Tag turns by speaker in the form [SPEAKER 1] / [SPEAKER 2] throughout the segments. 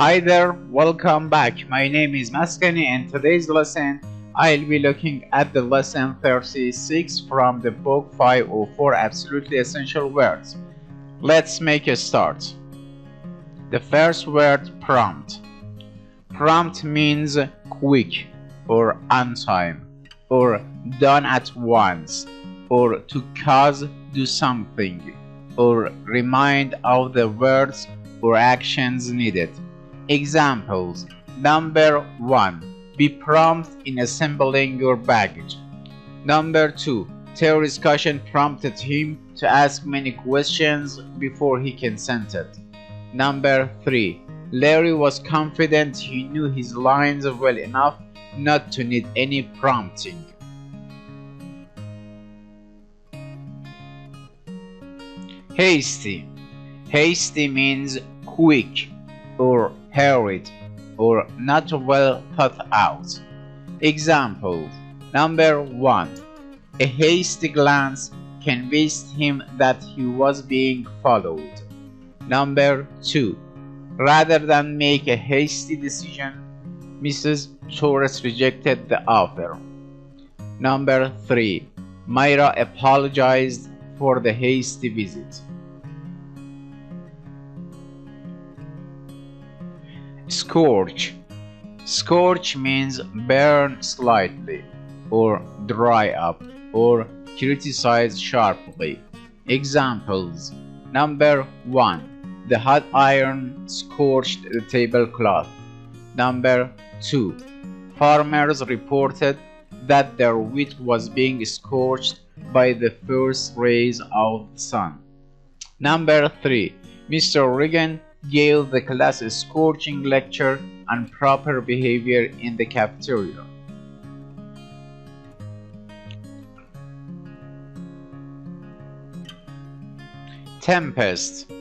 [SPEAKER 1] Hi there, welcome back. My name is Maskani and today's lesson I'll be looking at the lesson 36 from the book 504 Absolutely Essential Words. Let's make a start. The first word, prompt. Prompt means quick or on time or done at once or to cause do something or remind of the words or actions needed. Examples. Number 1. Be prompt in assembling your baggage. Number 2. Their discussion prompted him to ask many questions before he consented. Number 3. Larry was confident he knew his lines well enough not to need any prompting. Hasty. Hasty means quick or hurried or not well thought out. Examples. Number 1. A hasty glance convinced him that he was being followed. Number 2. Rather than make a hasty decision, Mrs. Torres rejected the offer. Number 3. Myra apologized for the hasty visit. Scorch. Scorch means burn slightly, or dry up, or criticize sharply. Examples. Number 1. The hot iron scorched the tablecloth. Number 2. Farmers reported that their wheat was being scorched by the first rays of the sun. Number 3. Mr. Reagan gave the class a scorching lecture on proper behavior in the cafeteria. Tempest.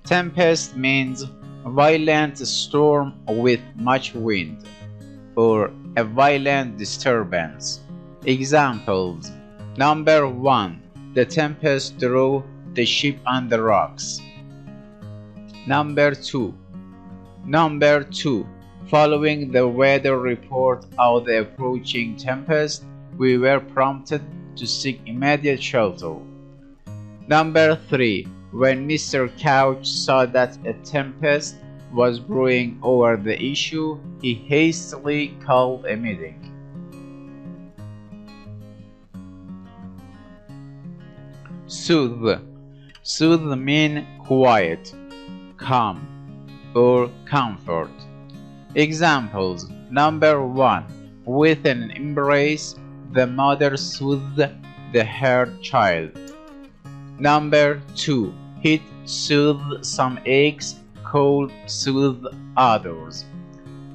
[SPEAKER 1] Tempest means violent storm with much wind or a violent disturbance. Examples. Number 1. The tempest drove the ship on the rocks. Number 2. Following the weather report of the approaching tempest, we were prompted to seek immediate shelter. Number 3. When Mr. Couch saw that a tempest was brewing over the issue, he hastily called a meeting. Soothe. Soothe means quiet, calm, or comfort. Examples. Number 1. With an embrace, the mother soothed the hurt child. Number 2. Heat soothed some eggs, cold soothed others.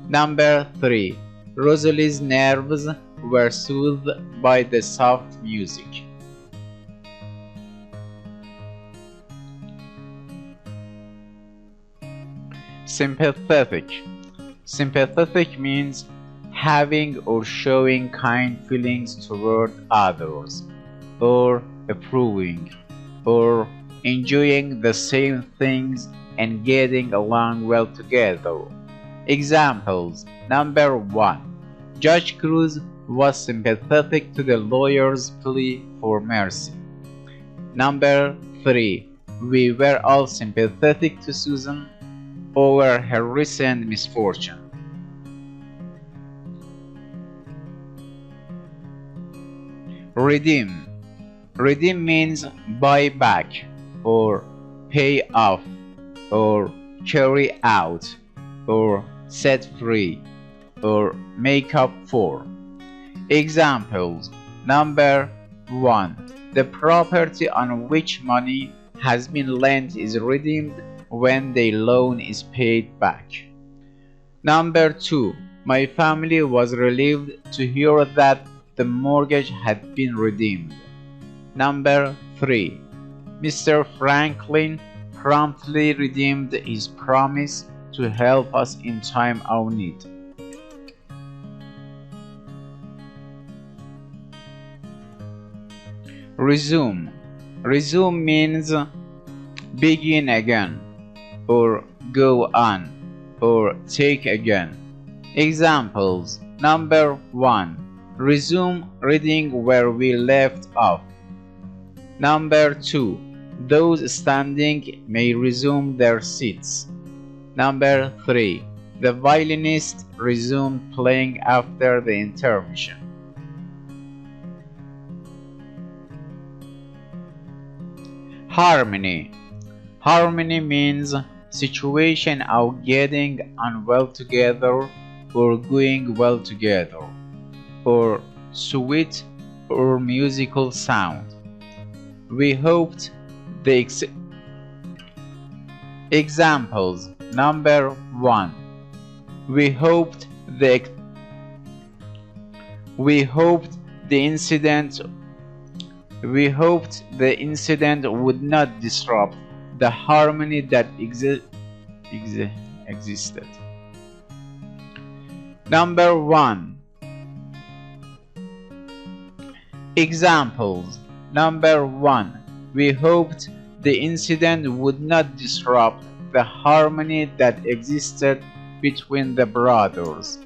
[SPEAKER 1] Number 3. Rosalie's nerves were soothed by the soft music. Sympathetic. Sympathetic means having or showing kind feelings toward others, or approving, or enjoying the same things and getting along well together. Examples. Number 1. Judge Cruz was sympathetic to the lawyer's plea for mercy. Number 3. We were all sympathetic to Susan over her recent misfortune. Redeem. Redeem means buy back, or pay off, or carry out, or set free, or make up for. Examples. Number 1. The property on which money has been lent is redeemed when the loan is paid back. Number 2. My family was relieved to hear that the mortgage had been redeemed. Number 3. Mr. Franklin promptly redeemed his promise to help us in time of need. Resume. Resume means begin again or go on or take again. Examples. Number 1. Resume reading where we left off. Number 2. Those standing may resume their seats. Number 3. The violinist resumed playing after the intermission. Harmony. Harmony means situation of getting on well together or going well together, or sweet or musical sound. We hoped the examples. Number 1. We hoped the incident would not disrupt the harmony that existed. Number 1. Examples. Number 1. We hoped the incident would not disrupt the harmony that existed between the brothers.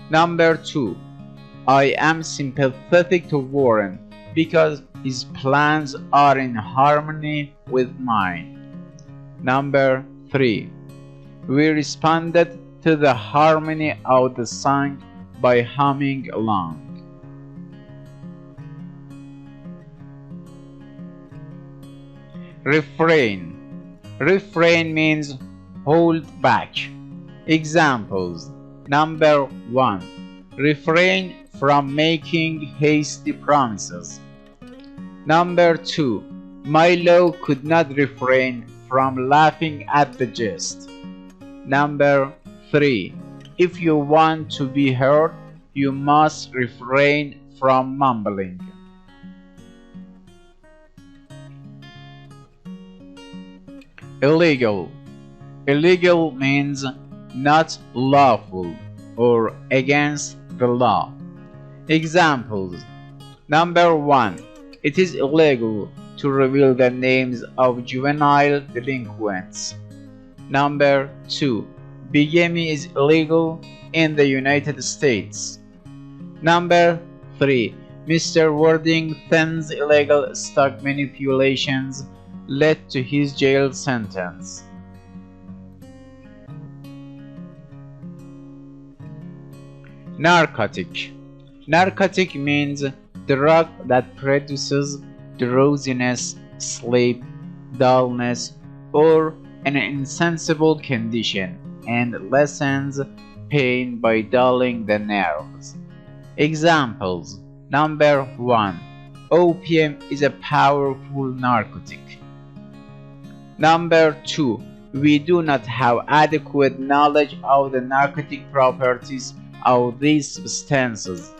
[SPEAKER 1] Number 2. I am sympathetic to Warren because his plans are in harmony with mine. Number 3. We responded to the harmony of the song by humming along. Refrain. Refrain means hold back. Examples. Number 1. Refrain from making hasty promises. Number 2. Milo could not refrain from laughing at the jest. Number 3. If you want to be heard, you must refrain from mumbling. Illegal. Illegal means not lawful or against the law. Examples. Number 1. It is illegal to reveal the names of juvenile delinquents. Number 2. Bigamy is illegal in the United States. Number 3. Mr. Worthington's illegal stock manipulations led to his jail sentence. Narcotic. Narcotic means drug that produces drowsiness, sleep, dullness, or an insensible condition and lessens pain by dulling the nerves. Examples. Number 1. Opium is a powerful narcotic. Number 2. We do not have adequate knowledge of the narcotic properties of these substances.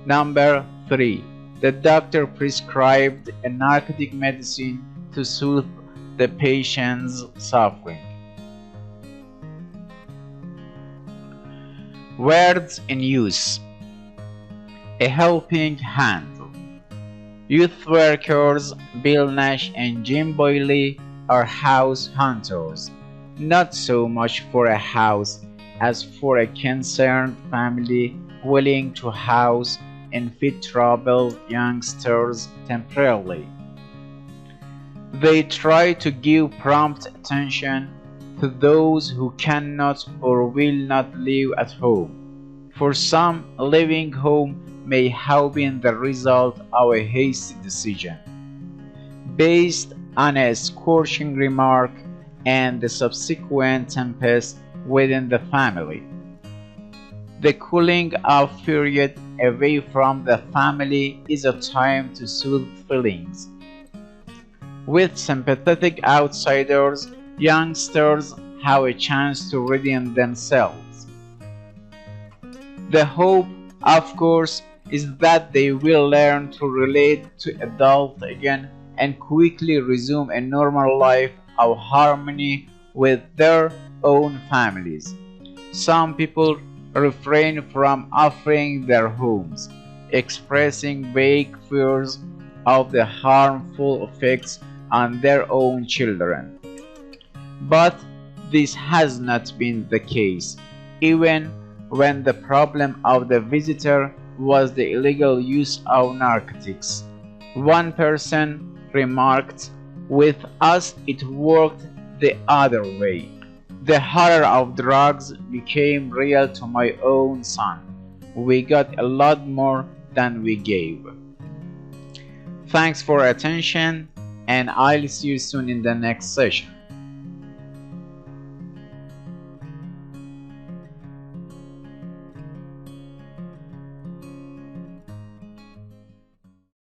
[SPEAKER 1] Number 3. The doctor prescribed a narcotic medicine to soothe the patient's suffering. Words in use. A helping hand. Youth workers Bill Nash and Jim Boyle are house hunters, not so much for a house as for a concerned family willing to house and feed troubled youngsters temporarily. They try to give prompt attention to those who cannot or will not live at home. For some, living home may have been the result of a hasty decision, based on a scorching remark and the subsequent tempest within the family. The cooling off period away from the family is a time to soothe feelings. With sympathetic outsiders, youngsters have a chance to redeem themselves. The hope, of course, is that they will learn to relate to adults again and quickly resume a normal life of harmony with their own families. Some people refrain from offering their homes, expressing vague fears of the harmful effects on their own children. But this has not been the case, even when the problem of the visitor was the illegal use of narcotics. One person remarked, "With us it worked the other way. The horror of drugs became real to my own son. We got a lot more than we gave." Thanks for attention, and I'll see you soon in the next session.